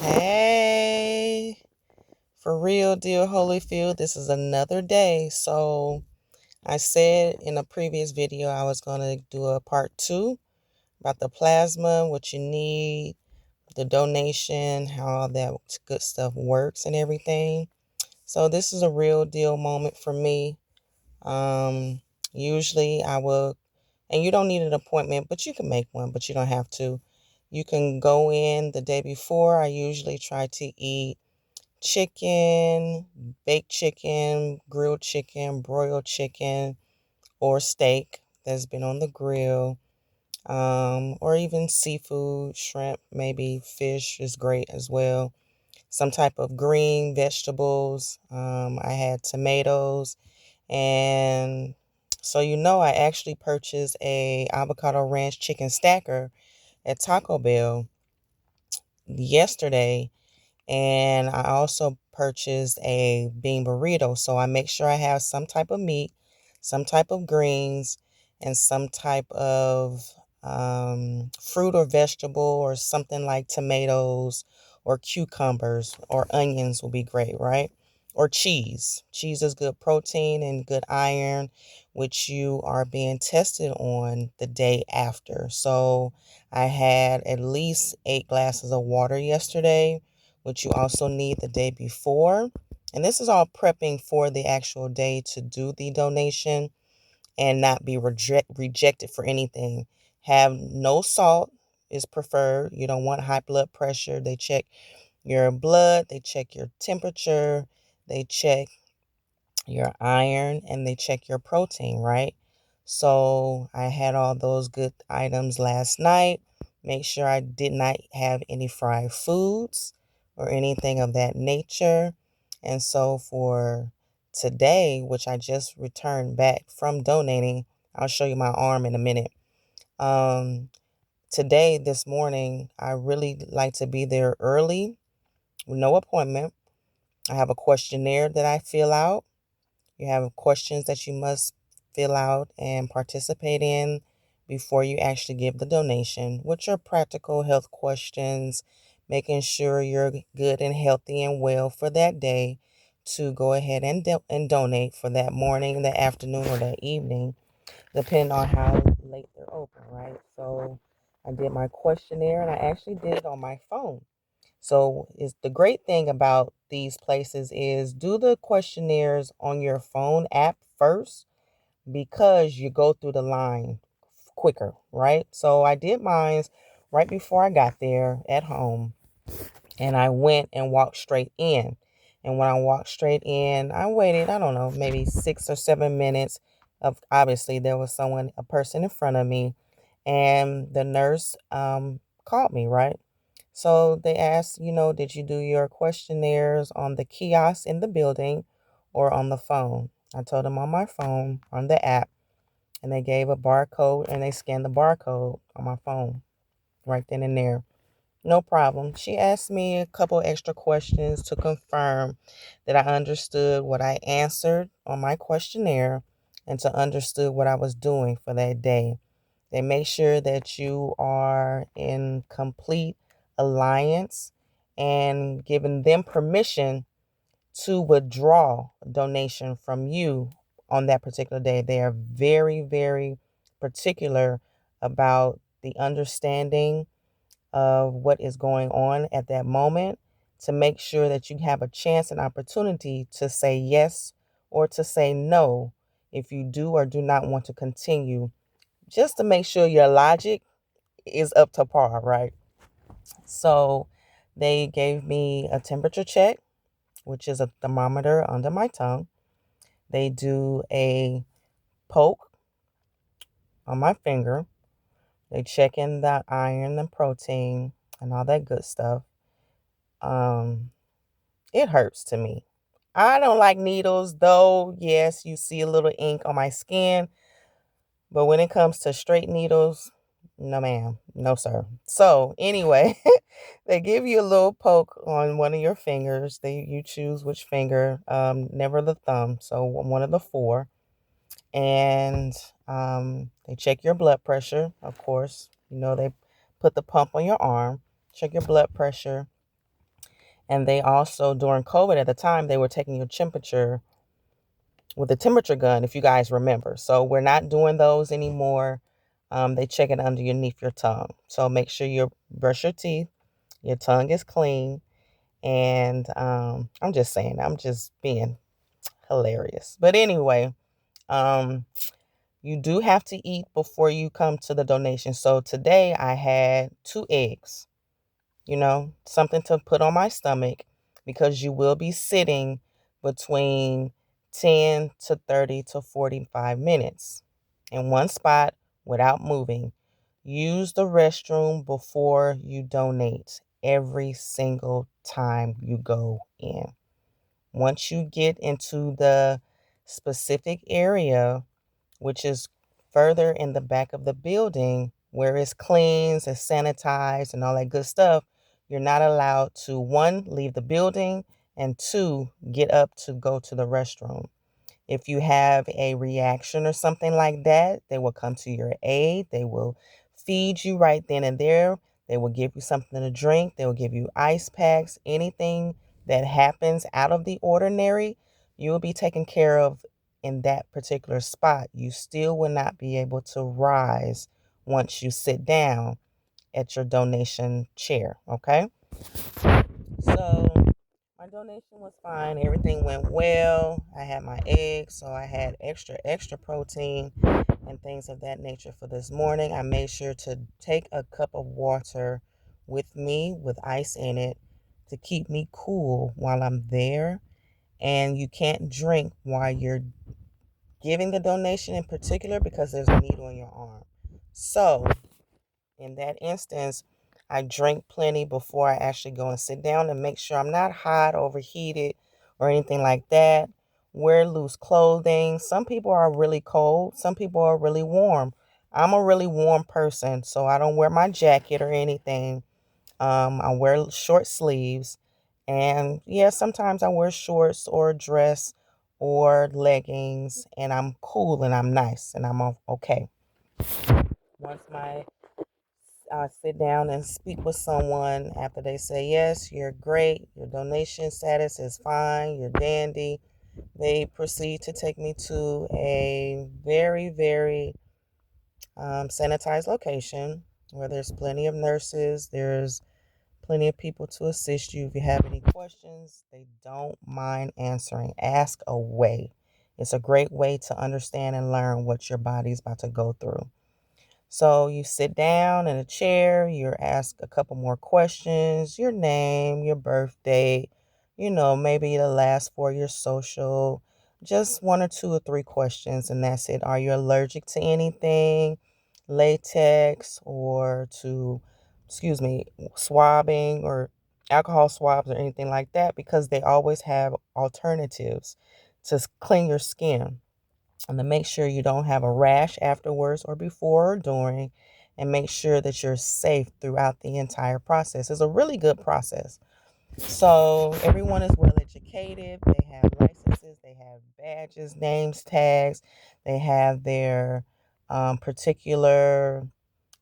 Hey, for real, dear Holyfield, this is another day. So, I said in a previous video I was going to do a part two about the plasma, what you need, the donation, how all that good stuff works, and everything. So, this is a real deal moment for me. Um, Usually, I will, and you don't need an appointment, but you can make one, but you don't have to. You can go in the day before. I usually try to eat chicken, baked chicken, grilled chicken, broiled chicken, or steak that's been on the grill, or even seafood, shrimp, maybe fish is great as well. Some type of green vegetables. I had tomatoes, and so I actually purchased a avocado ranch chicken stacker at Taco Bell yesterday, and I also purchased a bean burrito. So I make sure I have some type of meat, some type of greens, and some type of fruit or vegetable or something like tomatoes or cucumbers or onions will be great, right? Or cheese. Cheese is good protein and good iron, which you are being tested on the day after. So I had at least 8 glasses of water yesterday, which you also need the day before. And this is all prepping for the actual day to do the donation and not be rejected for anything. Have no salt is preferred. You don't want high blood pressure. They check your blood, they check your temperature, they check your iron, and they check your protein, right? So I had all those good items last night. Make sure I did not have any fried foods or anything of that nature. And so for today, which I just returned back from donating, I'll show you my arm in a minute. Um, Today, this morning, I really like to be there early, no appointment. I have a questionnaire that I fill out. You have questions that you must fill out and participate in before you actually give the donation, which are practical health questions, making sure you're good and healthy and well for that day to go ahead and, and donate for that morning, the afternoon, or that evening, depending on how late they're open, right? So I did my questionnaire and I actually did it on my phone. So is the great thing about these places is do the questionnaires on your phone app first because you go through the line quicker, right? So I did mine right before I got there at home, and I went and walked straight in. And when I walked straight in, I waited, I don't know, maybe 6 or 7 minutes. Of obviously there was a person in front of me, and the nurse called me, right? So they asked, did you do your questionnaires on the kiosk in the building or on the phone? I told them on my phone, on the app, and they gave a barcode and they scanned the barcode on my phone right then and there. No problem. She asked me a couple extra questions to confirm that I understood what I answered on my questionnaire and to understood what I was doing for that day. They make sure that you are in complete alliance and giving them permission to withdraw a donation from you on that particular day. They are very, very particular about the understanding of what is going on at that moment to make sure that you have a chance and opportunity to say yes or to say no if you do or do not want to continue, just to make sure your logic is up to par, right? So they gave me a temperature check, which is a thermometer under my tongue. They do a poke on my finger. They check in the iron and protein and all that good stuff. Um, it hurts to me. I don't like needles, though. Yes, you see a little ink on my skin, but when it comes to straight needles, no ma'am, no sir. So anyway, they give you a little poke on one of your fingers. You choose which finger, never the thumb, so one of the four. And they check your blood pressure, of course. They put the pump on your arm, check your blood pressure, And they also, during COVID at the time, they were taking your temperature with a temperature gun, if you guys remember. So we're not doing those anymore. They check it underneath your tongue. So make sure you brush your teeth, your tongue is clean. And I'm just saying, I'm just being hilarious. But anyway, um, you do have to eat before you come to the donation. So today I had 2 eggs, something to put on my stomach because you will be sitting between 10 to 30 to 45 minutes in one spot without moving. Use the restroom before you donate every single time you go in. Once you get into the specific area, which is further in the back of the building where it's cleansed, it's sanitized, and all that good stuff, you're not allowed to, one, leave the building, and two, get up to go to the restroom. If you have a reaction or something like that, they will come to your aid. They will feed you right then and there. They will give you something to drink. They will give you ice packs. Anything that happens out of the ordinary, you will be taken care of in that particular spot. You still will not be able to rise once you sit down at your donation chair, okay? So my donation was fine. Everything went well. I had my eggs, so I had extra protein and things of that nature for this morning. I made sure to take a cup of water with me with ice in it to keep me cool while I'm there. And you can't drink while you're giving the donation in particular because there's a needle in your arm. So in that instance, I drink plenty before I actually go and sit down to make sure I'm not hot, overheated, or anything like that. Wear loose clothing. Some people are really cold, some people are really warm. I'm a really warm person, so I don't wear my jacket or anything. I wear short sleeves. And yeah, sometimes I wear shorts or a dress or leggings, and I'm cool and I'm nice and I'm okay. Once my sit down and speak with someone after they say, yes, you're great, your donation status is fine, you're dandy. They proceed to take me to a very, very sanitized location where there's plenty of nurses, there's plenty of people to assist you. If you have any questions, they don't mind answering. Ask away. It's a great way to understand and learn what your body's about to go through. So you sit down in a chair, you're asked a couple more questions, your name, your birth date, maybe the last four, your social, just one or two or three questions, and that's it. Are you allergic to anything, latex, or swabbing or alcohol swabs or anything like that? Because they always have alternatives to clean your skin and to make sure you don't have a rash afterwards or before or during, and make sure that you're safe throughout the entire process. It's a really good process. So everyone is well educated. They have licenses, they have badges, names, tags, they have their particular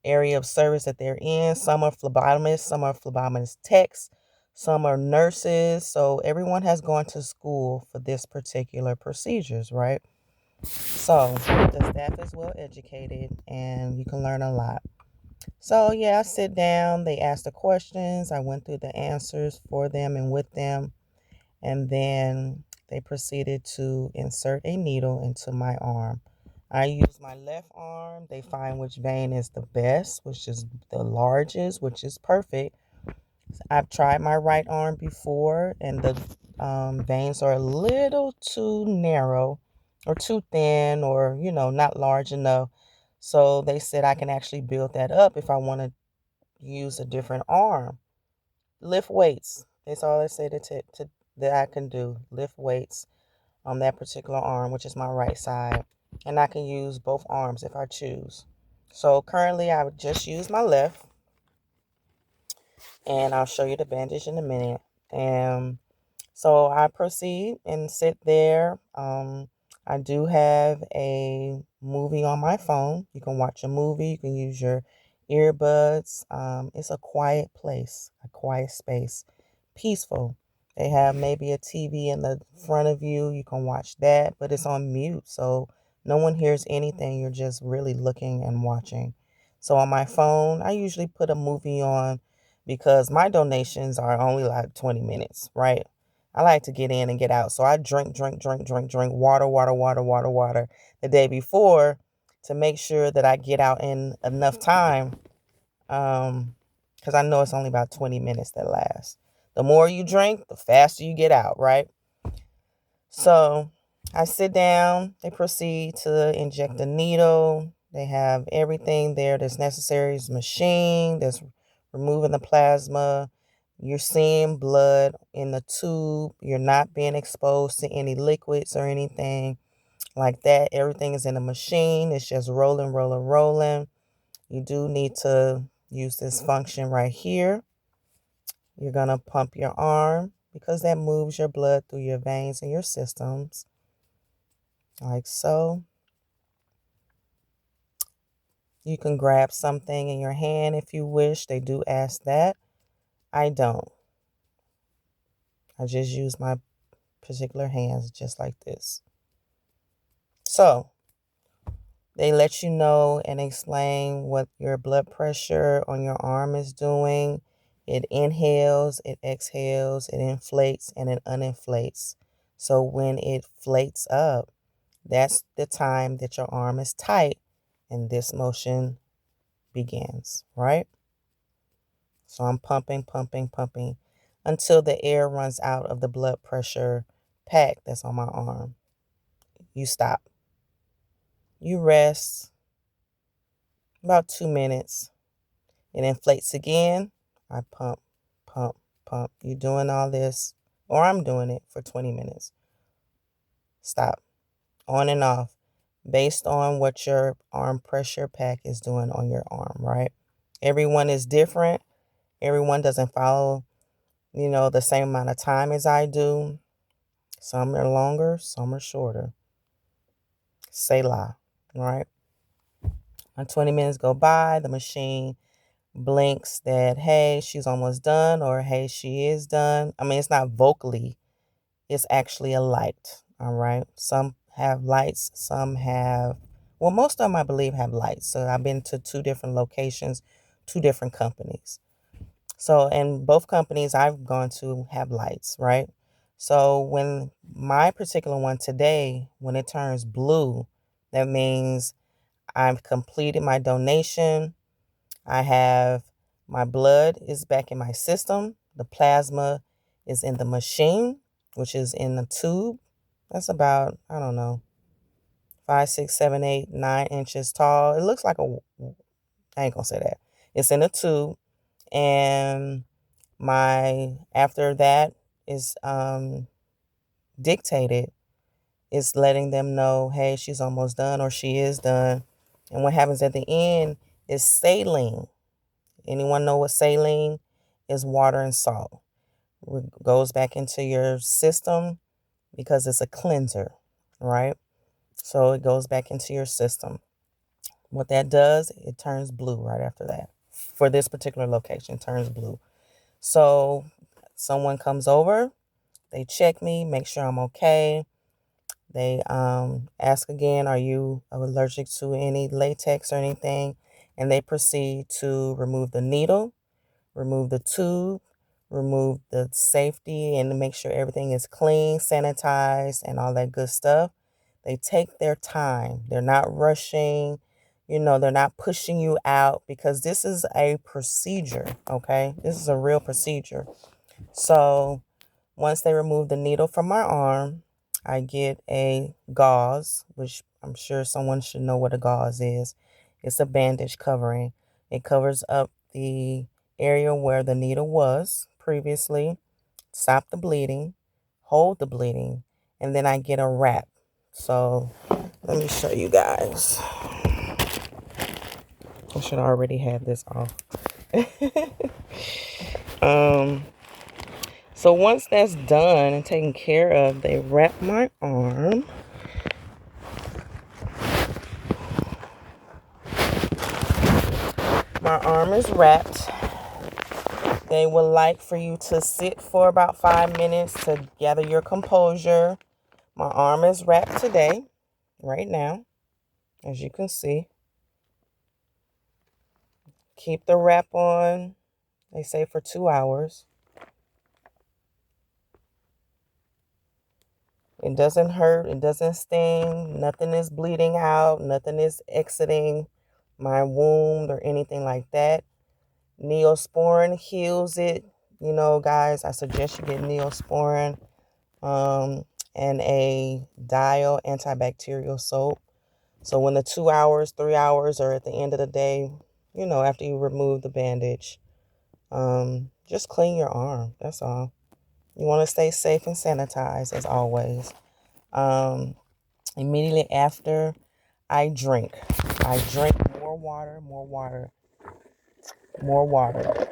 area of service that they're in. Some are phlebotomists, some are phlebotomist techs, some are nurses. So everyone has gone to school for this particular procedures, right? So the staff is well educated and you can learn a lot. So yeah, I sit down, they ask the questions, I went through the answers for them and with them, and then they proceeded to insert a needle into my arm. I use my left arm. They find which vein is the best, which is the largest, which is perfect. I've tried my right arm before, and the veins are a little too narrow or too thin or, not large enough. So they said I can actually build that up if I want to use a different arm. Lift weights. That's all they say that I can do. Lift weights on that particular arm, which is my right side. And I can use both arms if I choose. So currently I would just use my left, and I'll show you the bandage in a minute. And so I proceed and sit there. I do have a movie on my phone. You can watch a movie. You can use your earbuds. It's a quiet place, a quiet space. peaceful. They have maybe a TV in the front of you. You can watch that, but it's on mute. So no one hears anything. You're just really looking and watching. So on my phone, I usually put a movie on because my donations are only like 20 minutes, right? I like to get in and get out. So I drink water, water the day before to make sure that I get out in enough time. Because I know it's only about 20 minutes that lasts. The more you drink, the faster you get out, right? So I sit down, they proceed to inject the needle. They have everything there that's necessary. It's a machine that's removing the plasma. You're seeing blood in the tube. You're not being exposed to any liquids or anything like that. Everything is in the machine. It's just rolling, rolling, rolling. You do need to use this function right here. You're going to pump your arm because that moves your blood through your veins and your systems, like so. You can grab something in your hand if you wish. They do ask that. I don't. I just use my particular hands just like this. So they let you know and explain what your blood pressure on your arm is doing. It inhales, it exhales, it inflates, and it uninflates. So when it inflates up, that's the time that your arm is tight and this motion begins, right? So I'm pumping until the air runs out of the blood pressure pack that's on my arm. You stop. You rest about 2 minutes. It inflates again. I pump, pump, pump. You're doing all this, or I'm doing it for 20 minutes. Stop. On and off, based on what your arm pressure pack is doing on your arm, right? Everyone is different. Everyone doesn't follow, the same amount of time as I do. Some are longer, some are shorter. Selah, right? When 20 minutes go by, the machine blinks that, hey, she's almost done, or hey, she is done. I mean, it's not vocally, it's actually a light, all right? Some have lights, some have, well, most of them, I believe, have lights. So I've been to 2 different locations, 2 different companies. So, and both companies I've gone to have lights, right? So when my particular one today, when it turns blue, that means I've completed my donation. I have my blood is back in my system. The plasma is in the machine, which is in the tube. That's about, I don't know, 5, 6, 7, 8, 9 inches tall. It looks like I ain't gonna say that. It's in a tube. And after that is dictated, it's letting them know, hey, she's almost done or she is done. And what happens at the end is saline. Anyone know what saline is? Water and salt. It goes back into your system because it's a cleanser, right? So it goes back into your system. What that does, it turns blue right after that. For this particular location, it turns blue. So someone comes over, they check me, make sure I'm okay. They ask again, are you allergic to any latex or anything? And they proceed to remove the needle, remove the tube, remove the safety, and make sure everything is clean, sanitized, and all that good stuff. They take their time. They're not rushing. They're not pushing you out because this is a procedure, okay? This is a real procedure. So once they remove the needle from my arm, I get a gauze, which I'm sure someone should know what a gauze is. It's a bandage covering. It covers up the area where the needle was previously, stop the bleeding, hold the bleeding, and then I get a wrap. So let me show you guys. I should already have this off. So once that's done and taken care of, they wrap my arm. My arm is wrapped. They would like for you to sit for about 5 minutes to gather your composure. My arm is wrapped today, right now, as you can see. Keep the wrap on, they say, for 2 hours. It doesn't hurt, it doesn't sting, nothing is bleeding out, nothing is exiting my wound or anything like that. Neosporin heals it. You know, guys, I suggest you get Neosporin and a Dial antibacterial soap. So when the 2 hours, 3 hours are at the end of the day, you know, after you remove the bandage, just clean your arm. That's all. You want to stay safe and sanitized as always. Immediately after I drink more water, more water, more water.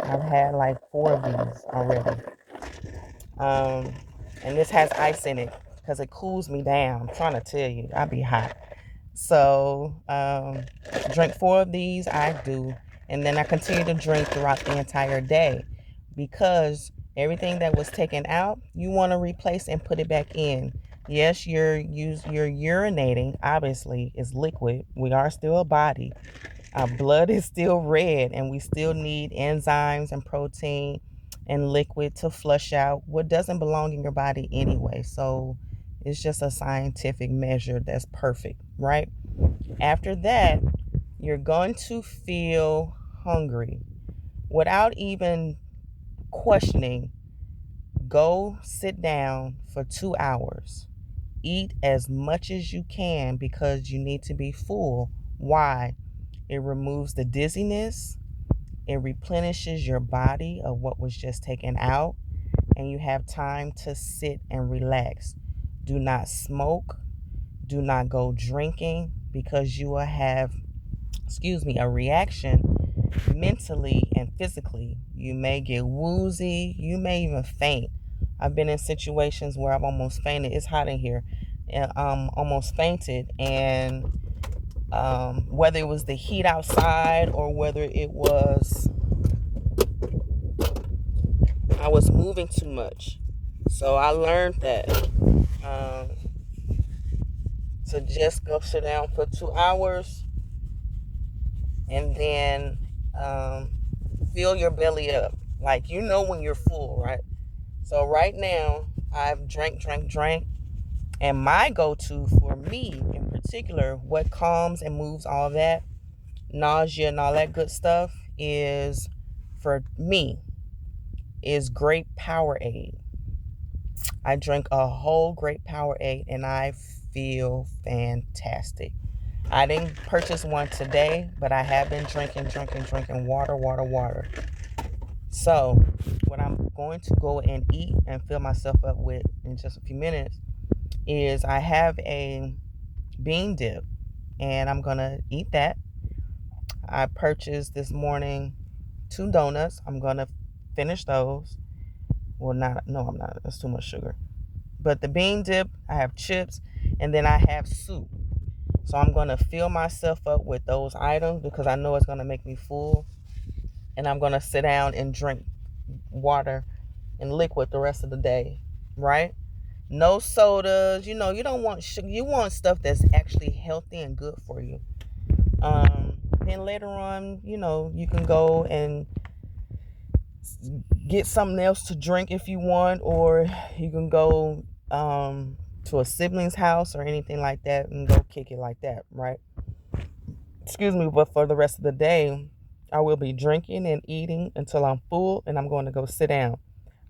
I've had like 4 of these already. And this has ice in it because it cools me down. I'm trying to tell you, I be hot. So, drink 4 of these, I do. And then I continue to drink throughout the entire day because everything that was taken out, you want to replace and put it back in. Yes, you're urinating, obviously, is liquid. We are still a body. Our blood is still red, and we still need enzymes and protein and liquid to flush out what doesn't belong in your body anyway. So it's just a scientific measure that's perfect, right? After that, you're going to feel hungry without even questioning. Go sit down for 2 hours. Eat as much as you can because you need to be full. Why? It removes the dizziness. It replenishes your body of what was just taken out. And you have time to sit and relax. Do not smoke. Do not go drinking because you will have, a reaction mentally and physically. You may get woozy. You may even faint. I've been in situations where I've almost fainted. It's hot in here. And almost fainted. And whether it was the heat outside or whether it was I was moving too much. So I learned that to just go sit down for 2 hours and then fill your belly up. Like, you know when you're full, right? So right now, I've drank. And my go-to for me in particular, what calms and moves all that, nausea and all that good stuff, is, for me, is Great Powerade. I drink a whole Great Powerade and I feel fantastic. I didn't purchase one today, but I have been drinking water. So, what I'm going to go and eat and fill myself up with in just a few minutes is I have a bean dip and I'm going to eat that. I purchased this morning 2 donuts. I'm going to finish those. Well, no, I'm not. That's too much sugar. But the bean dip, I have chips, and then I have soup. So I'm going to fill myself up with those items because I know it's going to make me full. And I'm going to sit down and drink water and liquid the rest of the day, right? No sodas. You know, you don't want sugar. You want stuff that's actually healthy and good for you. Then later on, you can go and get something else to drink if you want, or you can go to a sibling's house or anything like that and go kick it like that, right? Excuse me, but for the rest of the day, I will be drinking and eating until I'm full and I'm going to go sit down.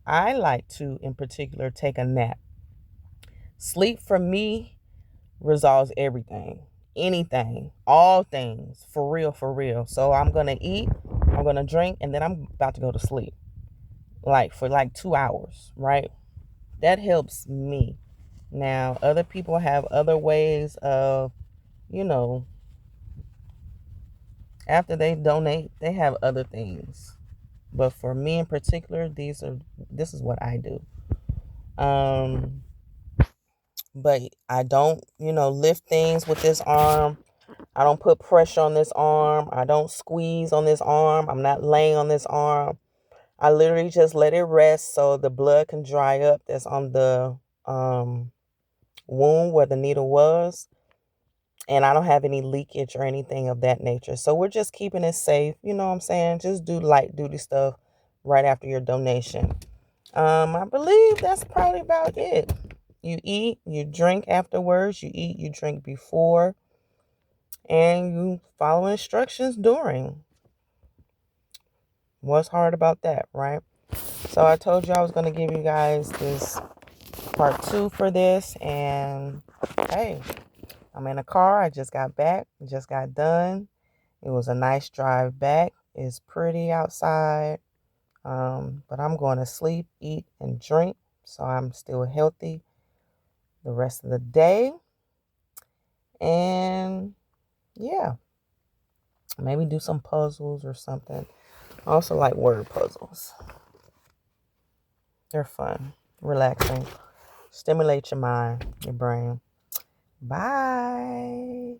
I like to, in particular, take a nap. Sleep for me resolves everything, anything, all things, for real, for real. So I'm going to eat, I'm going to drink, and then I'm about to go to sleep. For 2 hours, right? That helps me. Now, other people have other ways of, after they donate, they have other things. But for me in particular, this is what I do. But I don't, lift things with this arm. I don't put pressure on this arm. I don't squeeze on this arm. I'm not laying on this arm. I literally just let it rest so the blood can dry up that's on the wound where the needle was. And I don't have any leakage or anything of that nature. So we're just keeping it safe. You know what I'm saying? Just do light duty stuff right after your donation. I believe that's probably about it. You eat, you drink afterwards, you eat, you drink before, and you follow instructions during. What's hard about that, right? So I told you I was going to give you guys this part 2 for this, and hey, I'm in a car. I just got back, just got done. It was a nice drive back. It's pretty outside, but I'm going to sleep, eat, and drink, so I'm still healthy the rest of the day. And yeah, maybe do some puzzles or something. I also like word puzzles. They're fun, relaxing, stimulate your mind, your brain. Bye.